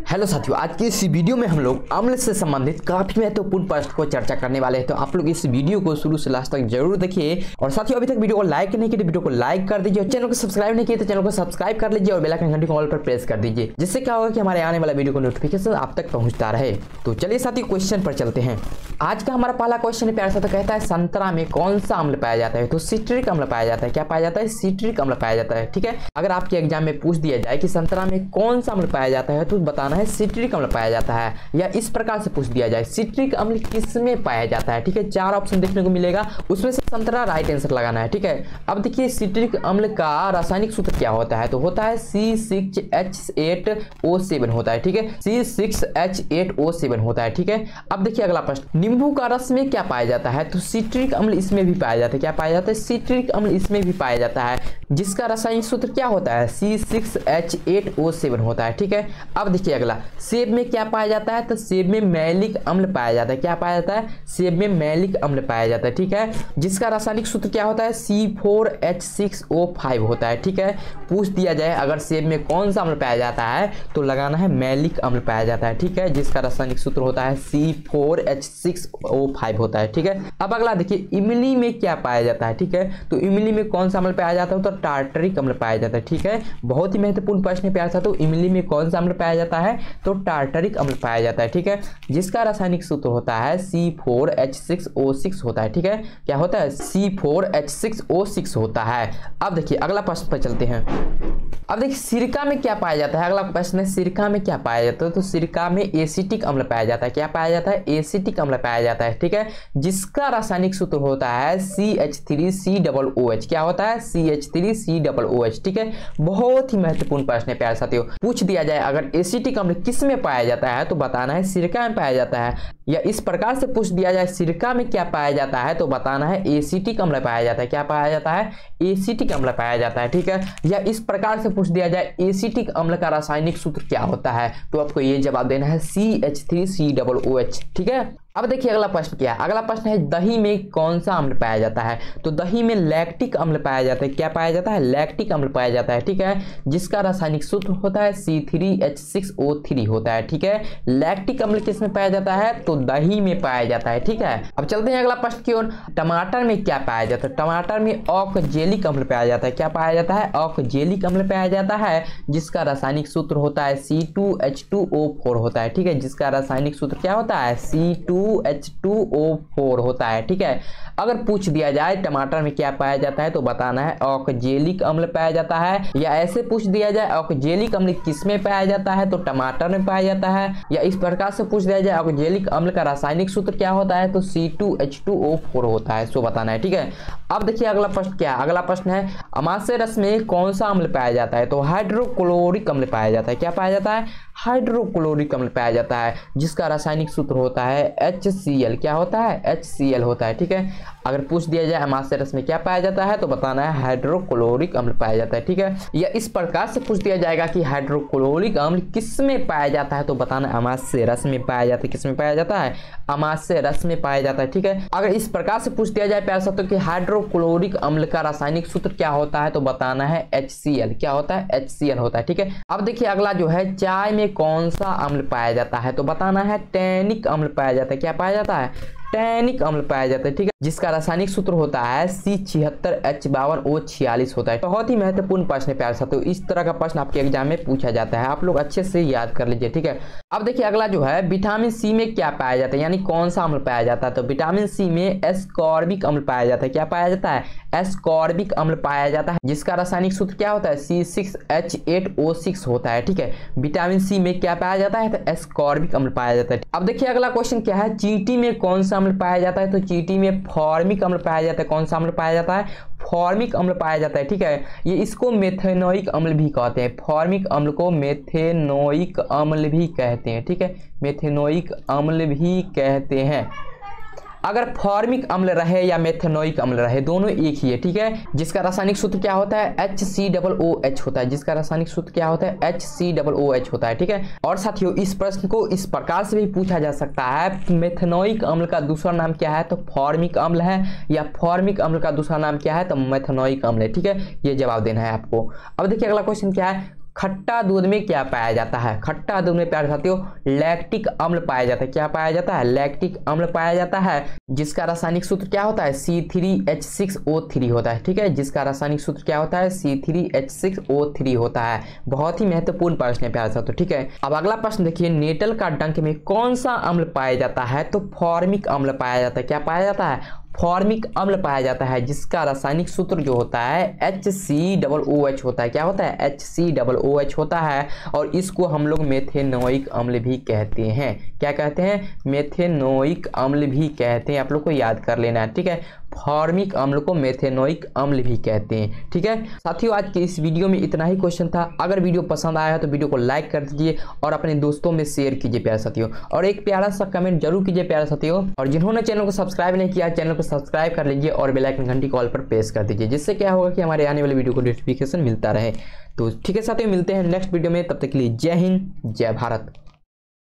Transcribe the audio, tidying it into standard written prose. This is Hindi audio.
हेलो साथियों, आज की इस वीडियो में हम लोग अम्ल से संबंधित काफी महत्वपूर्ण प्रश्न को चर्चा करने वाले हैं। तो आप लोग इस वीडियो को शुरू से लास्ट तक जरूर देखिए। और साथियों, अभी तक वीडियो को लाइक नहीं किया तो वीडियो को लाइक कर दीजिए और चैनल को सब्सक्राइब नहीं किया तो चैनल को सब्सक्राइब कर लीजिए और बेल आइकन घंटी को ऑल पर प्रेस कर दीजिए, जिससे क्या होगा कि हमारे आने वाला वीडियो को नोटिफिकेशन आप तक पहुंचता रहे। तो चलिए साथियों, क्वेश्चन पर चलते हैं। आज का हमारा पहला क्वेश्चन है, प्यार सा कहता है संतरा में कौन सा अम्ल पाया जाता है? तो सिट्रिक अम्ल पाया जाता है। क्या पाया जाता है? सिट्रिक अम्ल पाया जाता है। ठीक है, अगर आपके एग्जाम में पूछ दिया जाए कि संतरा में कौन सा अम्ल पाया जाता है तो बताना है सिट्रिक अम्ल पाया जाता है। या इस प्रकार से पूछ दिया जाए सिट्रिक अम्ल किसमें पाया जाता है? ठीक है, चार ऑप्शन देखने को मिलेगा, उसमें से संतरा राइट आंसर लगाना है। ठीक है, अब देखिए सिट्रिक अम्ल का रासायनिक सूत्र क्या होता है? तो होता है C6H8O7 होता है। ठीक है, C6H8O7 होता है। ठीक है, अब देखिए अगला प्रश्न, नींबू का रस में क्या पाया जाता है? तो सिट्रिक अम्ल इसमें भी पाया जाता है। क्या पाया जाता है? सिट्रिक अम्ल इसमें भी पाया जाता है, जिसका रासायनिक सूत्र क्या होता है? C6H8O7 होता है। ठीक है, अब देखिए अगला, सेब में क्या पाया जाता है? तो सेब में मैलिक अम्ल पाया जाता है। क्या पाया जाता है? सेब में मैलिक अम्ल पाया जाता है। ठीक है, जिसका रासायनिक सूत्र क्या होता है? C4H6O5 होता है। ठीक है, पूछ दिया जाए अगर सेब में कौन सा अम्ल पाया जाता है तो लगाना है मैलिक अम्ल पाया जाता है। ठीक है, जिसका रासायनिक सूत्र होता है C4H6O5 होता है। ठीक है, अब अगला देखिए, इमली में क्या पाया जाता है? ठीक है, तो इमली में कौन सा अम्ल पाया जाता है? तो टार्टरिक अम्ल पाया जाता है। ठीक है, बहुत ही महत्वपूर्ण प्रश्न है प्यार सा। तो इमली में कौन सा अम्ल पाया जाता है? तो टार्टरिक अम्ल पाया जाता है। ठीक है, जिसका रासायनिक सूत्र होता है C4H6O6 होता है। ठीक है, क्या होता है? C4H6O6 होता है। अब देखिए अगला प्रश्न पर चलते हैं। अब देखिए सिरका में क्या पाया जाता है? अगला प्रश्न है, सिरका में क्या पाया जाता है? तो सिरका में एसिटिक अम्ल पाया जाता है। क्या पाया जाता है? एसिटिक अम्ल पाया जाता है। ठीक है, जिसका रासायनिक सूत्र होता है CH3COOH। क्या होता है? CH3COOH। ठीक है, बहुत ही महत्वपूर्ण प्रश्न है प्यारे साथियों। पूछ दिया जाए अगर एसिटिक अम्ल किस में पाया जाता है तो बताना है सिरका में पाया जाता है। या इस प्रकार से पूछ दिया जाए सिरका में क्या पाया जाता है तो बताना है एसिटिक अम्ल पाया जाता है। क्या पाया जाता है? एसिटिक अम्ल पाया जाता है। ठीक है, या इस प्रकार से पूछ दिया जाए एसिटिक अम्ल का रासायनिक सूत्र क्या होता है तो आपको ये जवाब देना है CH3COOH। ठीक है, अब देखिए अगला प्रश्न क्या है? अगला प्रश्न है, दही में कौन सा अम्ल पाया जाता है? तो दही में लैक्टिक अम्ल पाया जाता है। क्या पाया जाता है? लैक्टिक अम्ल पाया जाता है। ठीक है, जिसका रासायनिक सूत्र होता है C3H6O3 होता है। ठीक है, लैक्टिक अम्ल किस में पाया जाता है? तो दही में पाया जाता है। ठीक है, अब चलते हैं अगला प्रश्न की ओर। टमाटर में क्या पाया जाता है? टमाटर में ऑक्जेलिक अम्ल पाया जाता है। क्या पाया जाता है? ऑक्जेलिक अम्ल पाया जाता है, जिसका रासायनिक सूत्र होता है C2H2O4 होता है। ठीक है, जिसका रासायनिक सूत्र क्या होता है? C2H2O4 होता है। ठीक है, अगर पूछ दिया जाए टमाटर में क्या पाया जाता है तो बताना है ऑक्जेलिक अम्ल पाया जाता है। या ऐसे पूछ दिया जाए ऑक्जेलिक अम्ल किस में पाया जाता है तो टमाटर में पाया जाता है। या इस प्रकार से पूछ दिया जाए ऑक्जेलिक अम्ल का रासायनिक सूत्र क्या होता है तो C2H2O4 होता है, सो बताना है। ठीक है, अब देखिए अगला प्रश्न क्या है? अगला प्रश्न है, अमाशय रस में कौन सा अम्ल पाया जाता है? तो हाइड्रोक्लोरिक अम्ल पाया जाता है। क्या पाया जाता है? हाइड्रोक्लोरिक अम्ल पाया जाता है, जिसका रासायनिक सूत्र होता है HCl। क्या होता है? HCl होता है। ठीक है, अगर पूछ दिया जाए अमाशय रस में क्या पाया जाता है तो बताना है हाइड्रोक्लोरिक अम्ल पाया जाता है। ठीक है, या इस प्रकार से पूछ दिया जाएगा कि हाइड्रोक्लोरिक अम्ल किस में पाया जाता है तो बताना है अमाशय रस में पाया जाता है। किस में पाया जाता है? अमाशय रस में पाया जाता है। ठीक है, अगर इस प्रकार से पूछ दिया जाए प्यारे साथियों कि हाइड्रोक्लोरिक अम्ल का रासायनिक सूत्र क्या होता है तो बताना है HCl। क्या होता है? HCl होता है। ठीक है, अब देखिए अगला जो है, चाय में कौन सा अम्ल पाया जाता है तो बताना है टैनिक अम्ल पाया जाता है। क्या पाया जाता है? टैनिक अम्ल पाया जाता है। ठीक है, जिसका रासायनिक सूत्र होता है C76H52O46 होता है। बहुत ही महत्वपूर्ण प्रश्न है प्यारे साथियों, इस तरह का प्रश्न आपके एग्जाम में पूछा जाता है, आप लोग अच्छे से याद कर लीजिए। ठीक है, अब देखिए अगला जो है, विटामिन सी में क्या पाया जाता है, यानी कौन सा अम्ल पाया जाता है? तो विटामिन सी में एस्कॉर्बिक अम्ल पाया जाता है। क्या पाया जाता है? एस्कॉर्बिक अम्ल पाया जाता है, जिसका रासायनिक सूत्र क्या होता है? C6H8O6 होता है। ठीक है, विटामिन सी में क्या पाया जाता है? तो एस्कॉर्बिक अम्ल पाया जाता है। अब देखिए अगला क्वेश्चन क्या है, चींटी में कौन सा अम्ल पाया जाता है? तो चींटी में फॉर्मिक अम्ल पाया जाता है। कौन सा अम्ल पाया जाता है? फॉर्मिक अम्ल पाया जाता है। ठीक है, ये इसको मेथेनोइक अम्ल भी कहते हैं। फॉर्मिक अम्ल को मेथेनोइक अम्ल भी कहते हैं। ठीक है, मेथेनोइक अम्ल भी कहते हैं। अगर फॉर्मिक अम्ल रहे या मेथेनोइक अम्ल रहे, दोनों एक ही है। ठीक है, जिसका रासायनिक सूत्र क्या होता है? HCOOH होता है। जिसका रासायनिक सूत्र क्या होता है? HCOOH होता है। ठीक है, और साथियों इस प्रश्न को इस प्रकार से भी पूछा जा सकता है, मेथेनोइक अम्ल का दूसरा नाम क्या है? तो फॉर्मिक अम्ल है। या फॉर्मिक अम्ल का दूसरा नाम क्या है? तो मेथेनोइक अम्ल है। ठीक है, ये जवाब देना है आपको। अब देखिए अगला क्वेश्चन क्या है, खट्टा दूध में क्या पाया जाता है? खट्टा दूध में प्यारे साथियों लैक्टिक अम्ल पाया जाता है। क्या पाया जाता है? लैक्टिक अम्ल पाया जाता है, जिसका रासायनिक सूत्र क्या होता है? C3H6O3 होता है। ठीक है, जिसका रासायनिक सूत्र क्या होता है? C3H6O3 होता है। बहुत ही महत्वपूर्ण प्रश्न है प्यारे साथियों। ठीक है, अब अगला प्रश्न देखिए, नेटल का डंक में कौन सा अम्ल पाया जाता है? तो फॉर्मिक अम्ल पाया जाता है। क्या पाया जाता है? फॉर्मिक अम्ल पाया जाता है, जिसका रासायनिक सूत्र जो होता है HCOOH होता है। क्या होता है? HCOOH होता है, और इसको हम लोग मेथेनोइक अम्ल भी कहते हैं। क्या कहते हैं? मेथेनोइक अम्ल भी कहते हैं। आप लोग को याद कर लेना है। ठीक है, फॉर्मिक अम्ल को मेथेनोइक अम्ल भी कहते हैं। ठीक है साथियों, आज के इस वीडियो में इतना ही क्वेश्चन था। अगर वीडियो पसंद आया है तो वीडियो को लाइक कर दीजिए और अपने दोस्तों में शेयर कीजिए प्यारे साथियों, और एक प्यारा सा कमेंट जरूर कीजिए प्यारे साथियों। और जिन्होंने चैनल को सब्सक्राइब नहीं किया, चैनल को सब्सक्राइब कर लीजिए और बेल आइकन घंटी कॉल पर प्रेस कर दीजिए, जिससे क्या होगा कि हमारे आने वाले वीडियो को नोटिफिकेशन मिलता रहे। तो ठीक है साथियों, मिलते हैं नेक्स्ट वीडियो में, तब तक के लिए जय हिंद, जय भारत।